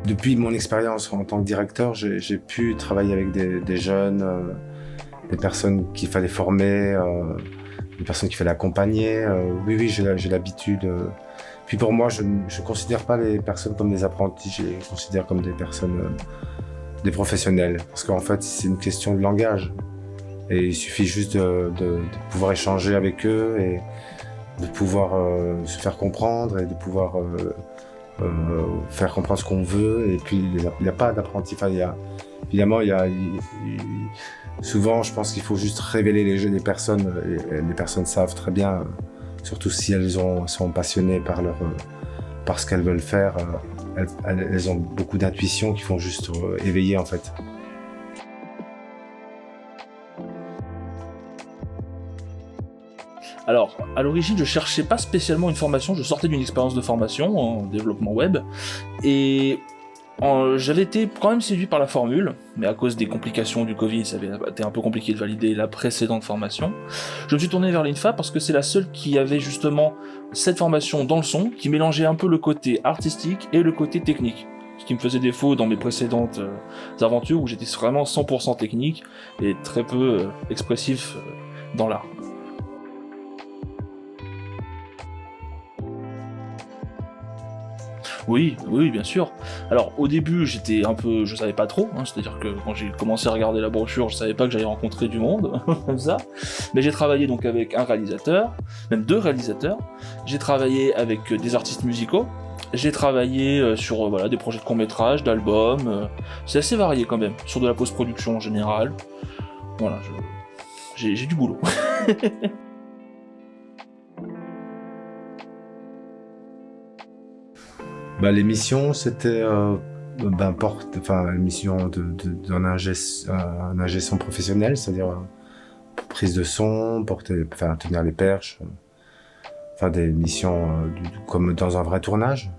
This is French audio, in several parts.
Depuis mon expérience en tant que directeur, j'ai pu travailler avec des jeunes, des personnes qu'il fallait former, des personnes qu'il fallait accompagner. Oui, j'ai l'habitude. Puis pour moi, je ne considère pas les personnes comme des apprentis, je les considère comme des personnes, des professionnels. Parce qu'en fait, c'est une question de langage. Et il suffit juste de pouvoir échanger avec eux et de pouvoir se faire comprendre et de pouvoir faire comprendre ce qu'on veut. Et puis, il n'y a pas d'apprenti. Enfin, évidemment, souvent, je pense qu'il faut juste révéler les personnes. Et les personnes savent très bien, surtout si elles sont passionnées par ce qu'elles veulent faire. Elles ont beaucoup d'intuition qui font juste éveiller, en fait. Alors, à l'origine, je cherchais pas spécialement une formation, je sortais d'une expérience de formation en développement web, et j'avais été quand même séduit par la formule, mais à cause des complications du Covid, ça avait été un peu compliqué de valider la précédente formation. Je me suis tourné vers l'INFA parce que c'est la seule qui avait justement cette formation dans le son, qui mélangeait un peu le côté artistique et le côté technique. Ce qui me faisait défaut dans mes précédentes aventures où j'étais vraiment 100% technique et très peu expressif dans l'art. Oui, oui, bien sûr. Alors, au début, je savais pas trop, c'est-à-dire que quand j'ai commencé à regarder la brochure, je savais pas que j'allais rencontrer du monde, comme ça. Mais j'ai travaillé donc avec un réalisateur, même 2 réalisateurs. J'ai travaillé avec des artistes musicaux. J'ai travaillé sur voilà, des projets de court-métrage, d'albums. C'est assez varié quand même, sur de la post-production en général. Voilà, j'ai du boulot. L'émission, c'était l'émission d'un un ingé son professionnel, c'est-à-dire prise de son, tenir les perches, des missions comme dans un vrai tournage.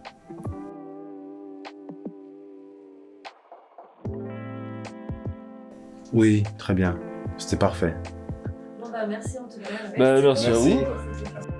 Oui, très bien. C'était parfait. Bon merci en tout cas. Merci à Merci. vous.